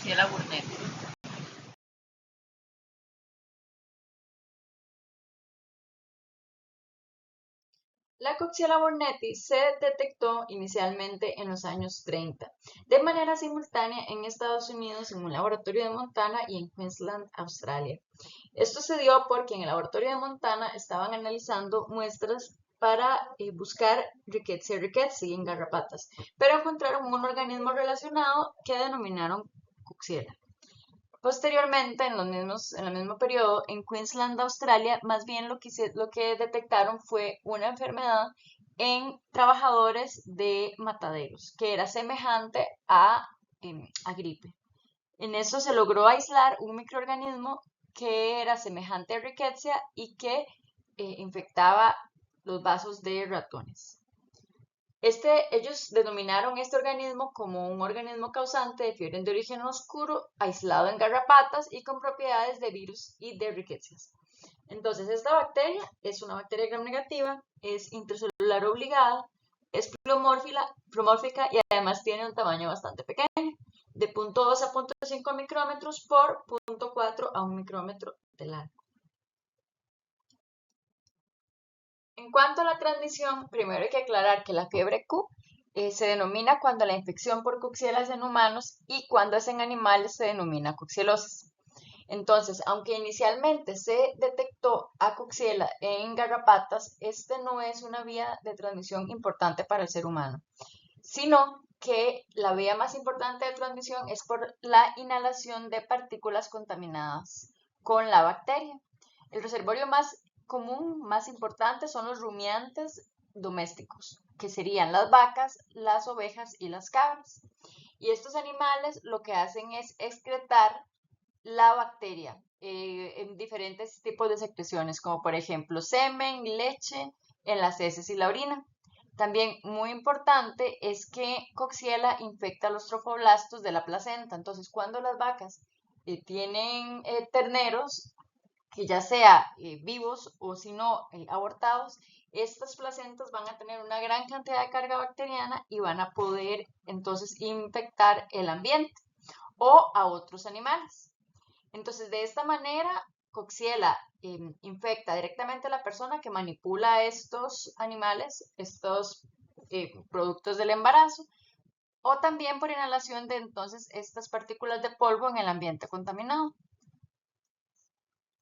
Coxiella burnetii. La Coxiella burnetii se detectó inicialmente en los años 30, de manera simultánea en Estados Unidos en un laboratorio de Montana y en Queensland, Australia. Esto se dio porque en el laboratorio de Montana estaban analizando muestras para buscar Rickettsia rickettsii en garrapatas, pero encontraron un organismo relacionado que denominaron Coxiella. Posteriormente, en el mismo periodo, en Queensland, Australia, más bien lo que detectaron fue una enfermedad en trabajadores de mataderos, que era semejante a gripe. En eso se logró aislar un microorganismo que era semejante a Rickettsia y que infectaba los vasos de ratones. Ellos denominaron este organismo como un organismo causante de fiebre de origen oscuro, aislado en garrapatas y con propiedades de virus y de riquecias. Entonces, esta bacteria es una bacteria gram negativa, es intracelular obligada, es plomórfica y además tiene un tamaño bastante pequeño, de 0.2 a 0.5 micrómetros por 0.4 a 1 micrómetro de largo. En cuanto a la transmisión, primero hay que aclarar que la fiebre Q se denomina cuando la infección por Coxiella es en humanos y cuando es en animales se denomina coxielosis. Entonces, aunque inicialmente se detectó a Coxiella en garrapatas, este no es una vía de transmisión importante para el ser humano, sino que la vía más importante de transmisión es por la inhalación de partículas contaminadas con la bacteria. El reservorio más común, más importante, son los rumiantes domésticos, que serían las vacas, las ovejas y las cabras. Y estos animales lo que hacen es excretar la bacteria en diferentes tipos de secreciones, como por ejemplo semen, leche, en las heces y la orina. También muy importante es que Coxiella infecta los trofoblastos de la placenta. Entonces, cuando las vacas tienen terneros, que ya sea vivos o si no abortados, estas placentas van a tener una gran cantidad de carga bacteriana y van a poder entonces infectar el ambiente o a otros animales. Entonces, de esta manera, Coxiella infecta directamente a la persona que manipula estos animales, estos productos del embarazo, o también por inhalación de entonces estas partículas de polvo en el ambiente contaminado.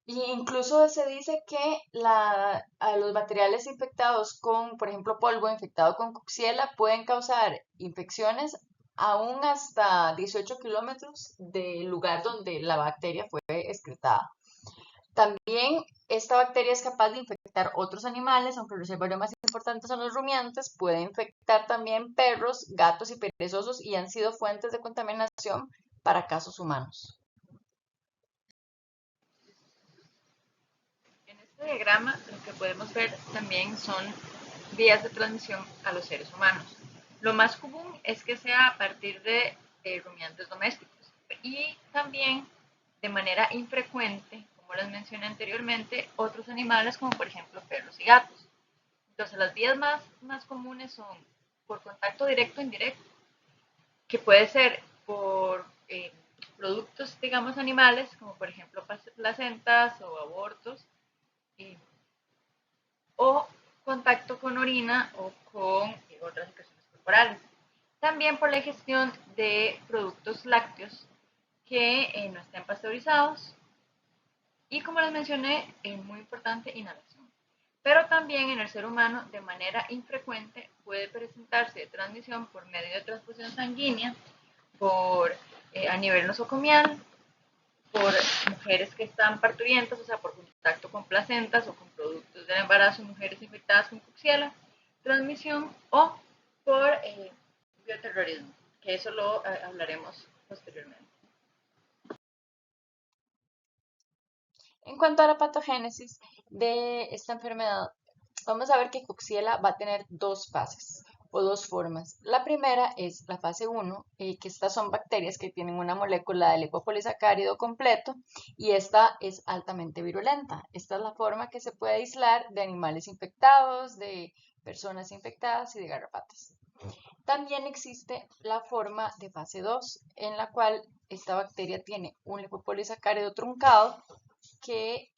Y incluso se dice que a los materiales infectados con, por ejemplo, polvo infectado con Coxiella pueden causar infecciones aún hasta 18 kilómetros del lugar donde la bacteria fue excretada. También esta bacteria es capaz de infectar otros animales, aunque el reservorio más importante son los rumiantes, puede infectar también perros, gatos y perezosos y han sido fuentes de contaminación para casos humanos. En este diagrama lo que podemos ver también son vías de transmisión a los seres humanos. Lo más común es que sea a partir de rumiantes domésticos y también de manera infrecuente, como les mencioné anteriormente, otros animales como por ejemplo perros y gatos. Entonces las vías más comunes son por contacto directo o indirecto, que puede ser por productos, digamos, animales, como por ejemplo placentas o abortos, eh, o contacto con orina o con otras secreciones corporales. También por la ingestión de productos lácteos que no estén pasteurizados. Y como les mencioné, es muy importante inhalación. Pero también en el ser humano, de manera infrecuente, puede presentarse transmisión por medio de transfusión sanguínea, a nivel nosocomial, por mujeres que están parturientas, o sea, por contacto con placentas o con productos del embarazo, mujeres infectadas con Coxiella, transmisión, o por bioterrorismo, que eso lo hablaremos posteriormente. En cuanto a la patogénesis de esta enfermedad, vamos a ver que Coxiella va a tener dos fases o dos formas. La primera es la fase 1, que estas son bacterias que tienen una molécula de lipopolisacárido completo y esta es altamente virulenta. Esta es la forma que se puede aislar de animales infectados, de personas infectadas y de garrapatas. También existe la forma de fase 2, en la cual esta bacteria tiene un lipopolisacárido truncado que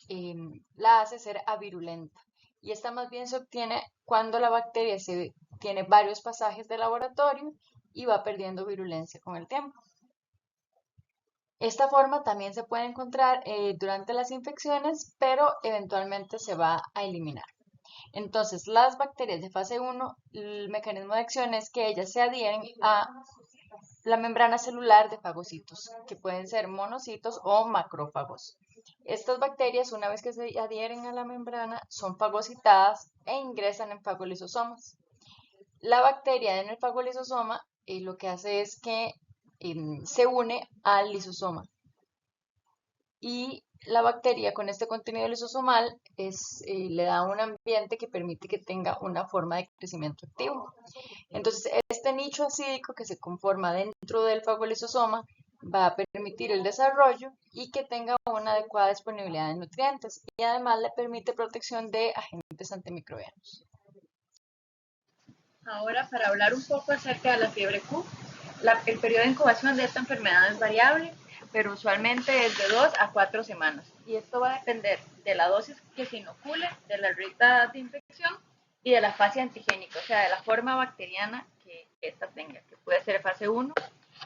la hace ser avirulenta. Y esta más bien se obtiene cuando la bacteria tiene varios pasajes de laboratorio y va perdiendo virulencia con el tiempo. Esta forma también se puede encontrar durante las infecciones, pero eventualmente se va a eliminar. Entonces, las bacterias de fase 1, el mecanismo de acción es que ellas se adhieren a la membrana celular de fagocitos, que pueden ser monocitos o macrófagos. Estas bacterias, una vez que se adhieren a la membrana, son fagocitadas e ingresan en fagolisosomas. La bacteria en el fagolisosoma lo que hace es que se une al lisosoma y la bacteria con este contenido lisosomal le da un ambiente que permite que tenga una forma de crecimiento activo. Entonces, este nicho acídico que se conforma dentro del fagolisosoma va a permitir el desarrollo y que tenga una adecuada disponibilidad de nutrientes y además le permite protección de agentes antimicrobianos. Ahora, para hablar un poco acerca de la fiebre Q, el periodo de incubación de esta enfermedad es variable, pero usualmente es de 2 a 4 semanas. Y esto va a depender de la dosis que se inocule, de la ruta de infección y de la fase antigénica, o sea, de la forma bacteriana que esta tenga, que puede ser fase 1,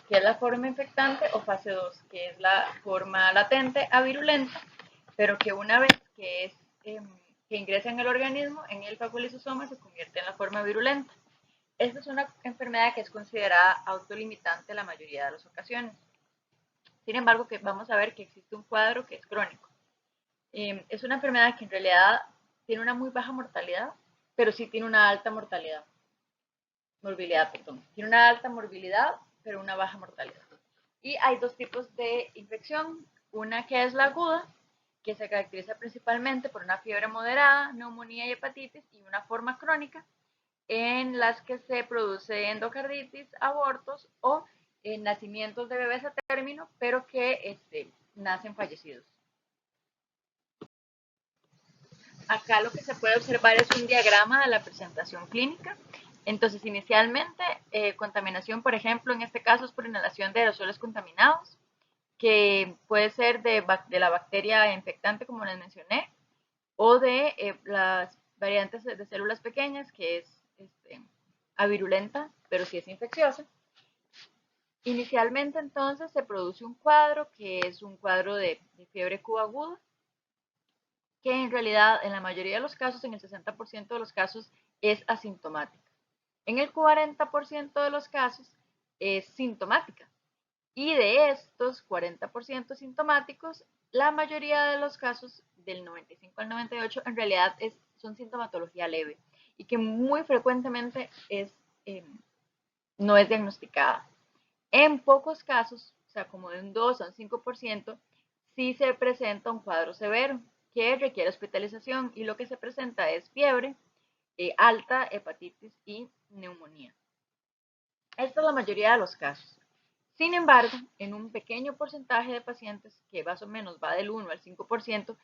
que es la forma infectante, o fase 2, que es la forma latente a virulenta, pero que una vez que ingresa en el organismo, en el fagolisosoma, se convierte en la forma virulenta. Esta es una enfermedad que es considerada autolimitante la mayoría de las ocasiones. Sin embargo, que vamos a ver que existe un cuadro que es crónico. Es una enfermedad que en realidad tiene una muy baja mortalidad, pero sí tiene una alta morbilidad. Tiene una alta morbilidad, pero una baja mortalidad. Y hay dos tipos de infección. Una que es la aguda, que se caracteriza principalmente por una fiebre moderada, neumonía y hepatitis, y una forma crónica, en las que se produce endocarditis, abortos o nacimientos de bebés a término, pero que nacen fallecidos. Acá lo que se puede observar es un diagrama de la presentación clínica. Entonces, inicialmente, contaminación, por ejemplo, en este caso es por inhalación de aerosoles contaminados, que puede ser de la bacteria infectante, como les mencioné, o de las variantes de células pequeñas, que es avirulenta, pero sí es infecciosa. Inicialmente, entonces, se produce un cuadro que es un cuadro de fiebre Q aguda, que en realidad, en la mayoría de los casos, en el 60% de los casos, es asintomática. En el 40% de los casos es sintomática. Y de estos 40% sintomáticos, la mayoría de los casos, del 95 al 98, en realidad son sintomatología leve y que muy frecuentemente no es diagnosticada. En pocos casos, o sea, como de un 2 a un 5%, sí se presenta un cuadro severo que requiere hospitalización y lo que se presenta es fiebre, alta, hepatitis y neumonía. Esta es la mayoría de los casos. Sin embargo, en un pequeño porcentaje de pacientes, que más o menos va del 1 al 5%,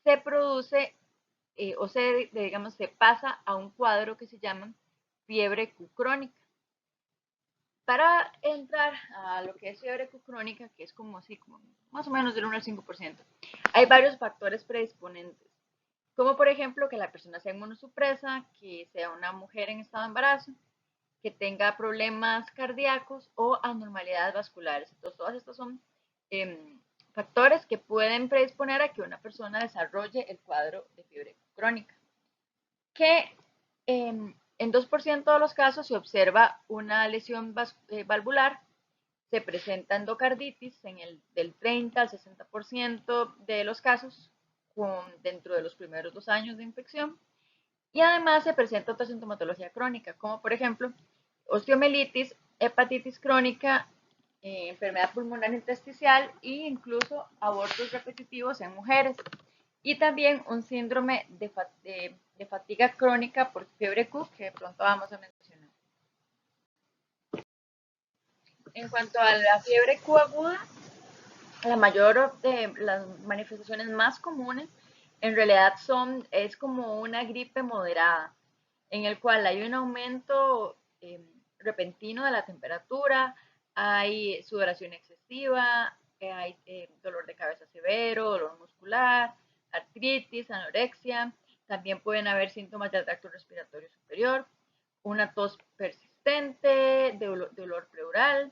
se produce se pasa a un cuadro que se llama fiebre Q crónica. Para entrar a lo que es fiebre Q crónica, que es como más o menos del 1 al 5%, hay varios factores predisponentes, como por ejemplo que la persona sea inmunosupresa, que sea una mujer en estado de embarazo, que tenga problemas cardíacos o anormalidades vasculares. Entonces, todos estos son factores que pueden predisponer a que una persona desarrolle el cuadro de fiebre crónica. Que en 2% de los casos se observa una lesión valvular, se presenta endocarditis del 30 al 60% de los casos dentro de los primeros 2 años de infección. Y además se presenta otra sintomatología crónica, como por ejemplo osteomielitis, hepatitis crónica, enfermedad pulmonar intersticial e incluso abortos repetitivos en mujeres. Y también un síndrome de fatiga crónica por fiebre Q, que de pronto vamos a mencionar. En cuanto a la fiebre Q aguda, la mayor de las manifestaciones más comunes en realidad es como una gripe moderada, en el cual hay un aumento repentino de la temperatura, hay sudoración excesiva, hay dolor de cabeza severo, dolor muscular, artritis, anorexia. También pueden haber síntomas del tracto respiratorio superior, una tos persistente, dolor pleural,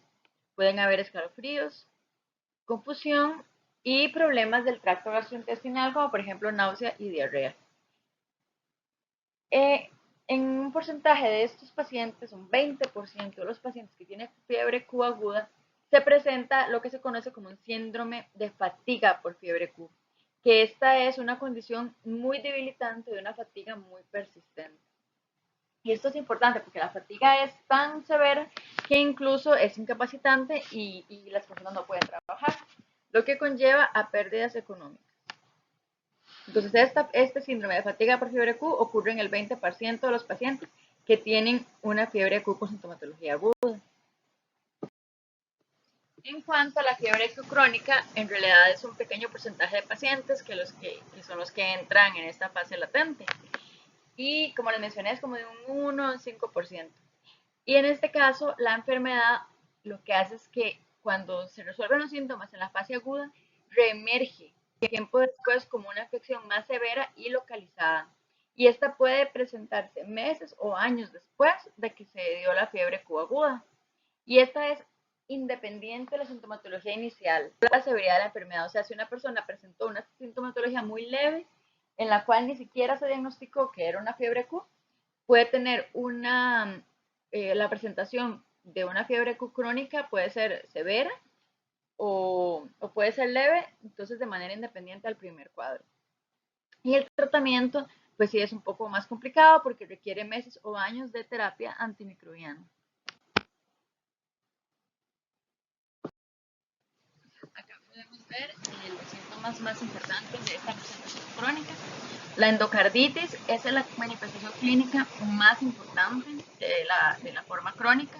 pueden haber escalofríos, confusión y problemas del tracto gastrointestinal, como por ejemplo náusea y diarrea. En un porcentaje de estos pacientes, un 20% de los pacientes que tienen fiebre Q aguda, se presenta lo que se conoce como un síndrome de fatiga por fiebre Q, que esta es una condición muy debilitante de una fatiga muy persistente. Y esto es importante porque la fatiga es tan severa que incluso es incapacitante y las personas no pueden trabajar, lo que conlleva a pérdidas económicas. Entonces, este síndrome de fatiga por fiebre Q ocurre en el 20% de los pacientes que tienen una fiebre Q con sintomatología aguda. En cuanto a la fiebre Q crónica, en realidad es un pequeño porcentaje de pacientes que son los que entran en esta fase latente. Y como les mencioné, es como de un 1 a 5%. Y en este caso, la enfermedad lo que hace es que cuando se resuelven los síntomas en la fase aguda, reemerge tiempo después como una afección más severa y localizada. Y esta puede presentarse meses o años después de que se dio la fiebre Q aguda. Y esta es independiente de la sintomatología inicial, la severidad de la enfermedad. O sea, si una persona presentó una sintomatología muy leve, en la cual ni siquiera se diagnosticó que era una fiebre Q, puede tener la presentación de una fiebre Q crónica puede ser severa o puede ser leve, entonces de manera independiente al primer cuadro. Y el tratamiento, pues sí es un poco más complicado porque requiere meses o años de terapia antimicrobiana. Acá podemos ver los síntomas más importantes de esta presentación crónica. La endocarditis es la manifestación clínica más importante de la forma crónica.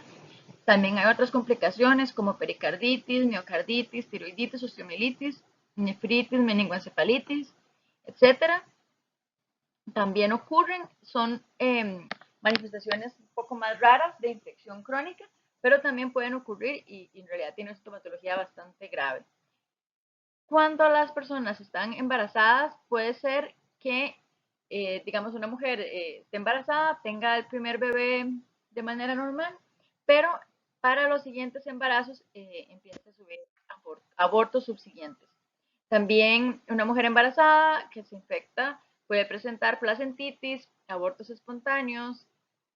También hay otras complicaciones como pericarditis, miocarditis, tiroiditis, osteomielitis, nefritis, meningoencefalitis, etc. También son manifestaciones un poco más raras de infección crónica, pero también pueden ocurrir y en realidad tienen una sintomatología bastante grave. Cuando las personas están embarazadas, puede ser que, digamos, una mujer esté embarazada, tenga el primer bebé de manera normal, pero para los siguientes embarazos empieza a subir abortos subsiguientes. También una mujer embarazada que se infecta puede presentar placentitis, abortos espontáneos,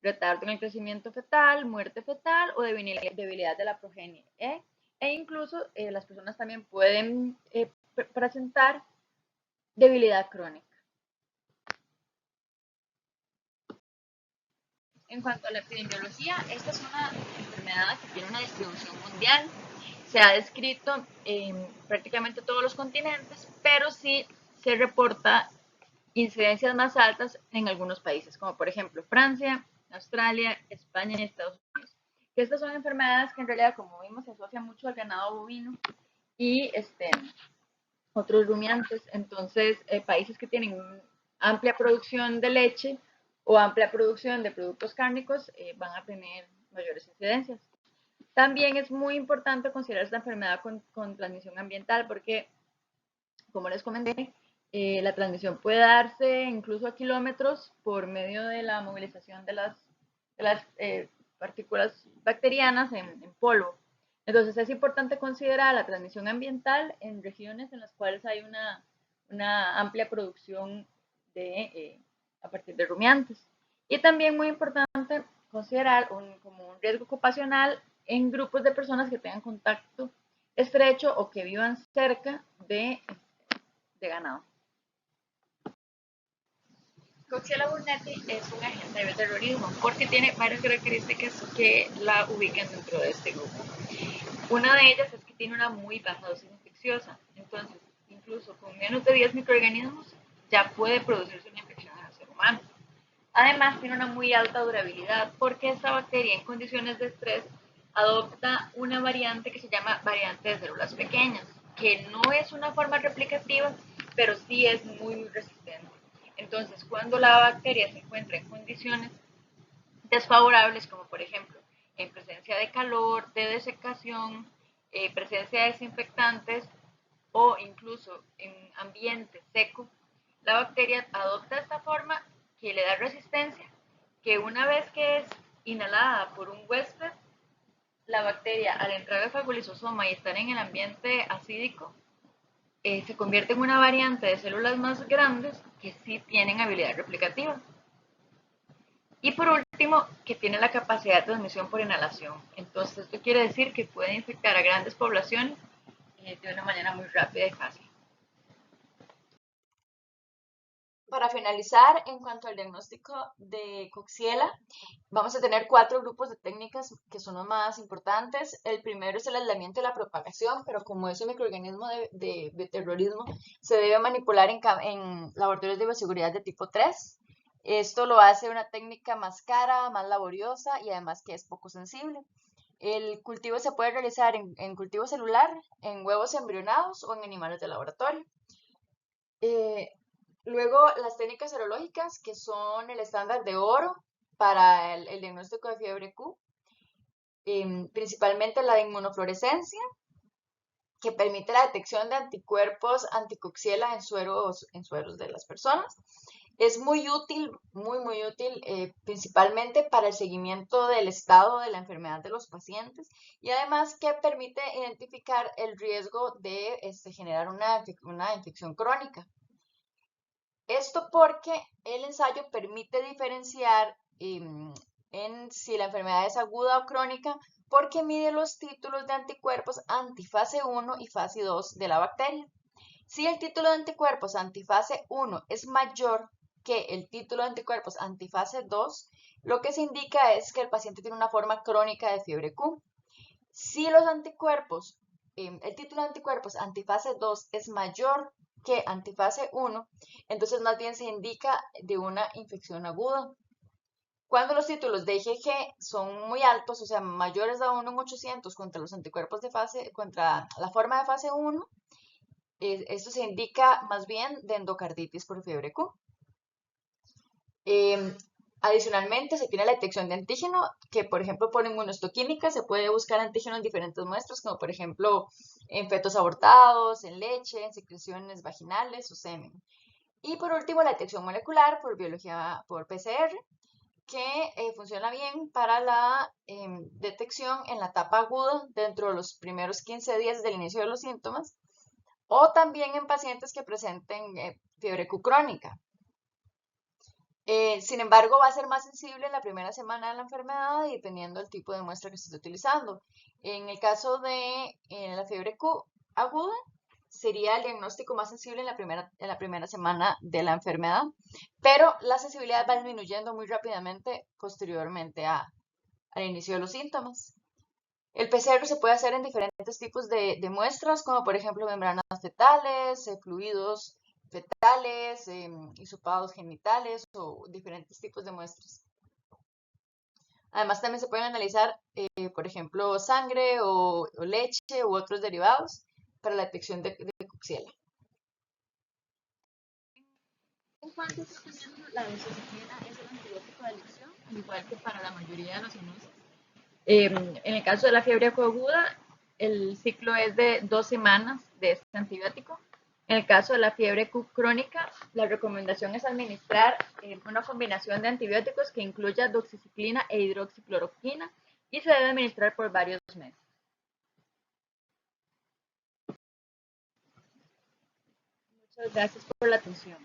retardo en el crecimiento fetal, muerte fetal o debilidad de la progenie. E incluso las personas también pueden presentar debilidad crónica. En cuanto a la epidemiología, esta es una enfermedad que tiene una distribución mundial. Se ha descrito en prácticamente todos los continentes, pero sí se reporta incidencias más altas en algunos países, como por ejemplo Francia, Australia, España y Estados Unidos. Que estas son enfermedades que en realidad, como vimos, se asocian mucho al ganado bovino y otros rumiantes. Entonces, países que tienen amplia producción de leche o amplia producción de productos cárnicos van a tener mayores incidencias. También es muy importante considerar esta enfermedad con transmisión ambiental porque, como les comenté, la transmisión puede darse incluso a kilómetros por medio de la movilización de las partículas bacterianas en polvo. Entonces es importante considerar la transmisión ambiental en regiones en las cuales hay una amplia producción a partir de rumiantes. Y también muy importante considerar como un riesgo ocupacional en grupos de personas que tengan contacto estrecho o que vivan cerca de ganado. Coxiella burnetii es un agente de terrorismo porque tiene varias características que la ubican dentro de este grupo. Una de ellas es que tiene una muy baja dosis infecciosa, entonces incluso con menos de 10 microorganismos ya puede producirse una infección en el ser humano. Además tiene una muy alta durabilidad porque esta bacteria en condiciones de estrés adopta una variante que se llama variante de células pequeñas, que no es una forma replicativa, pero sí es muy resistente. Entonces, cuando la bacteria se encuentra en condiciones desfavorables, como por ejemplo en de calor, de desecación, presencia de desinfectantes o incluso en ambiente seco, la bacteria adopta esta forma que le da resistencia, que una vez que es inhalada por un huésped, la bacteria al entrar al fagolisosoma y estar en el ambiente acídico, se convierte en una variante de células más grandes que sí tienen habilidad replicativa. Y por último, que tiene la capacidad de transmisión por inhalación. Entonces, esto quiere decir que puede infectar a grandes poblaciones de una manera muy rápida y fácil. Para finalizar, en cuanto al diagnóstico de Coxiela, vamos a tener 4 grupos de técnicas que son los más importantes. El primero es el aislamiento y la propagación, pero como es un microorganismo de terrorismo, se debe manipular en laboratorios de bioseguridad de tipo 3. Esto lo hace una técnica más cara, más laboriosa y además que es poco sensible. El cultivo se puede realizar en cultivo celular, en huevos embrionados o en animales de laboratorio. Luego, las técnicas serológicas, que son el estándar de oro para el diagnóstico de fiebre Q, principalmente la de inmunofluorescencia, que permite la detección de anticuerpos anticoxiela en sueros de las personas. Es muy útil, muy útil, principalmente para el seguimiento del estado de la enfermedad de los pacientes y además que permite identificar el riesgo de generar una infección crónica. Esto porque el ensayo permite diferenciar en si la enfermedad es aguda o crónica porque mide los títulos de anticuerpos antifase 1 y fase 2 de la bacteria. Si el título de anticuerpos antifase 1 es mayor que el título de anticuerpos antifase 2, lo que se indica es que el paciente tiene una forma crónica de fiebre Q. Si los anticuerpos, el título de anticuerpos antifase 2 es mayor que antifase 1, entonces más bien se indica de una infección aguda. Cuando los títulos de IgG son muy altos, o sea, mayores a 1 en 800 contra los anticuerpos contra la forma de fase 1, esto se indica más bien de endocarditis por fiebre Q. Adicionalmente, se tiene la detección de antígeno, que por ejemplo por inmunohistoquímica se puede buscar antígeno en diferentes muestras, como por ejemplo en fetos abortados, en leche, en secreciones vaginales o semen. Y por último, la detección molecular por por PCR, que funciona bien para la detección en la etapa aguda dentro de los primeros 15 días del inicio de los síntomas, o también en pacientes que presenten fiebre Q crónica. Sin embargo, va a ser más sensible en la primera semana de la enfermedad dependiendo del tipo de muestra que se esté utilizando. En el caso de la fiebre Q aguda, sería el diagnóstico más sensible en la primera semana de la enfermedad, pero la sensibilidad va disminuyendo muy rápidamente posteriormente al inicio de los síntomas. El PCR se puede hacer en diferentes tipos de muestras, como por ejemplo membranas fetales, fluidos fetales, hisopados genitales o diferentes tipos de muestras. Además también se pueden analizar, por ejemplo, sangre o leche u otros derivados para la detección de Coxiela. En cuanto a tratamiento, la doxiciclina es el antibiótico de elección, al igual que para la mayoría de los zoonosis. En el caso de la fiebre aguda, el ciclo es de 2 semanas de este antibiótico. En el caso de la fiebre crónica, la recomendación es administrar una combinación de antibióticos que incluya doxiciclina e hidroxicloroquina y se debe administrar por varios meses. Muchas gracias por la atención.